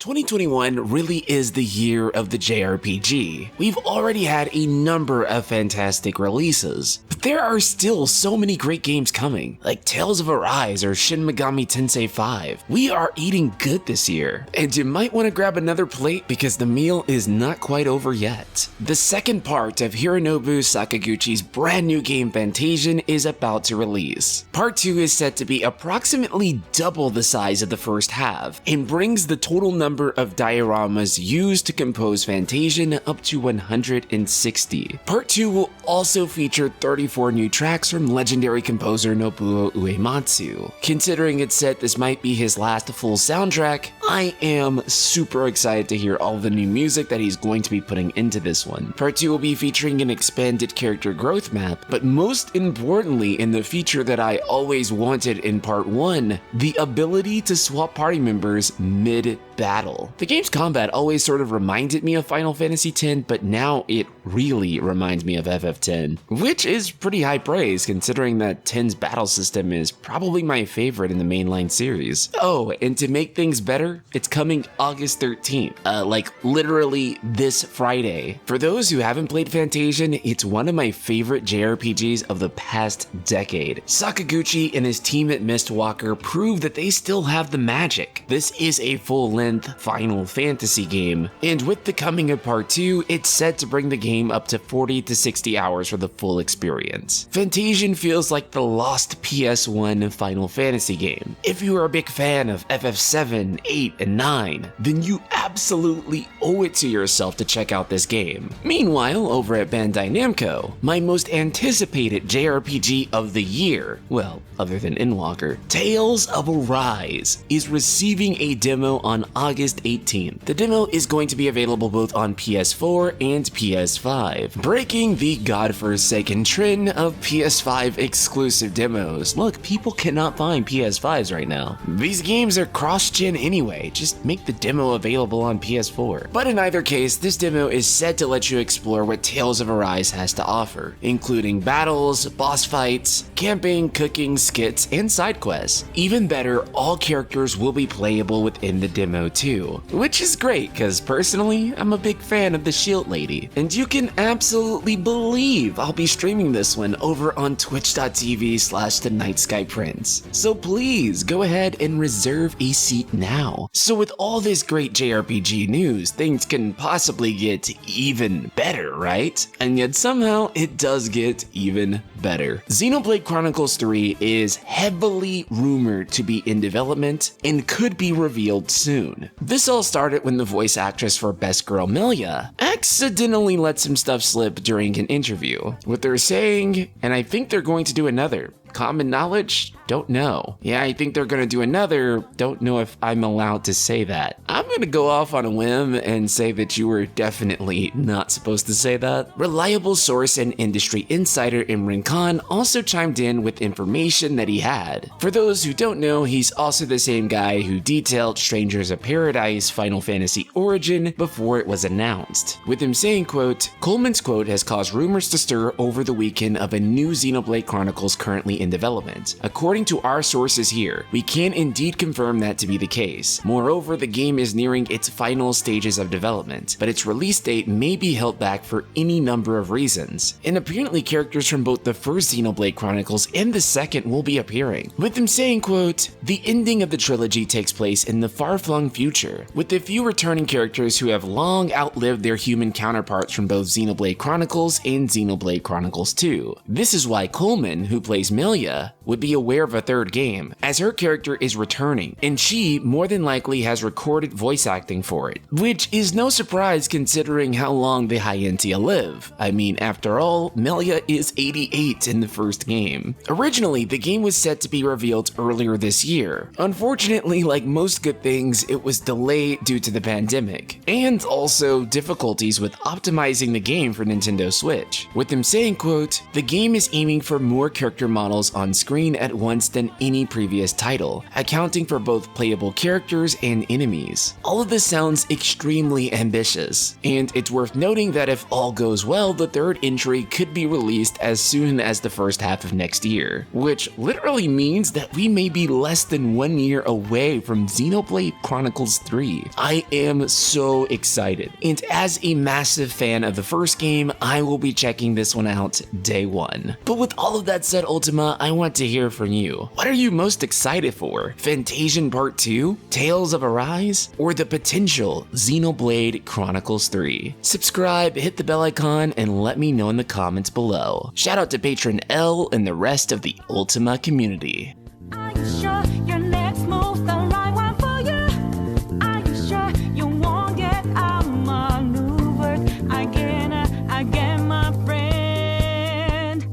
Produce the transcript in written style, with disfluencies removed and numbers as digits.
2021 really is the year of the JRPG. We've already had a number of fantastic releases, but there are still so many great games coming, like Tales of Arise or Shin Megami Tensei 5. We are eating good this year, and you might want to grab another plate because the meal is not quite over yet. The second part of Hironobu Sakaguchi's brand new game Fantasian is about to release. Part 2 is set to be approximately double the size of the first half, and brings the total number of dioramas used to compose Fantasian up to 160. Part 2 will also feature 34 new tracks from legendary composer Nobuo Uematsu. Considering it's said this might be his last full soundtrack, I am super excited to hear all the new music that he's going to be putting into this one. Part 2 will be featuring an expanded character growth map, but most importantly in the feature that I always wanted in Part 1, the ability to swap party members mid-battle. The game's combat always sort of reminded me of Final Fantasy X, but now it really reminds me of FF10, which is pretty high praise considering that 10's battle system is probably my favorite in the mainline series. Oh, and to make things better, it's coming August 13th, like literally this Friday. For those who haven't played Fantasian, it's one of my favorite JRPGs of the past decade. Sakaguchi and his team at Mistwalker proved that they still have the magic. This is a full-length Final Fantasy game, and with the coming of Part 2, it's set to bring the game up to 40 to 60 hours for the full experience. Fantasian feels like the lost PS1 Final Fantasy game. If you are a big fan of FF7, 8, and 9, then you absolutely owe it to yourself to check out this game. Meanwhile, over at Bandai Namco, my most anticipated JRPG of the year, well, other than Endwalker, Tales of Arise, is receiving a demo on August 18th. The demo is going to be available both on PS4 and PS5, breaking the godforsaken trend of PS5 exclusive demos. Look, people cannot find PS5s right now. These games are cross-gen anyway, just make the demo available on PS4. But in either case, this demo is set to let you explore what Tales of Arise has to offer, including battles, boss fights, camping, cooking, skits, and side quests. Even better, all characters will be playable within the demo too, which is great because personally, I'm a big fan of the Shield Lady, and you can absolutely believe I'll be streaming this one over on twitch.tv/thenightskyprince. So please go ahead and reserve a seat now. So with all this great JRPG news, things can possibly get even better, right? And yet somehow it does get even better. Xenoblade Chronicles 3 is heavily rumored to be in development and could be revealed soon. This all started when the voice actress for Best Girl Melia accidentally let some stuff slip during an interview. What they're saying, and I think they're going to do another. Common knowledge? Don't know. Yeah, I think they're gonna do another. Don't know if I'm allowed to say that. I'm gonna go off on a whim and say that you were definitely not supposed to say that. Reliable source and industry insider Imran Khan also chimed in with information that he had. For those who don't know, he's also the same guy who detailed Strangers of Paradise Final Fantasy Origin before it was announced. With him saying, quote, Coleman's quote has caused rumors to stir over the weekend of a new Xenoblade Chronicles currently in development. According to our sources here, we can indeed confirm that to be the case. Moreover, the game is nearing its final stages of development, but its release date may be held back for any number of reasons. And apparently characters from both the first Xenoblade Chronicles and the second will be appearing. With them saying, quote, the ending of the trilogy takes place in the far-flung future, with a few returning characters who have long outlived their human counterparts from both Xenoblade Chronicles and Xenoblade Chronicles 2. This is why Coleman, who plays Melia, would be aware of a third game, as her character is returning, and she more than likely has recorded voice acting for it, which is no surprise considering how long the Hyentia live. I mean, after all, Melia is 88 in the first game. Originally, the game was set to be revealed earlier this year. Unfortunately, like most good things, it was delayed due to the pandemic, and also difficulties with optimizing the game for Nintendo Switch. With them saying, quote, the game is aiming for more character models on screen screen at once than any previous title, accounting for both playable characters and enemies. All of this sounds extremely ambitious, and it's worth noting that if all goes well, the third entry could be released as soon as the first half of next year, which literally means that we may be less than 1 year away from Xenoblade Chronicles 3. I am so excited, and as a massive fan of the first game, I will be checking this one out day one. But with all of that said, Ultima, I want to hear from you. What are you most excited for? Fantasian Part 2? Tales of Arise? Or the potential Xenoblade Chronicles 3? Subscribe, hit the bell icon, and let me know in the comments below. Shout out to patron L and the rest of the Ultima community.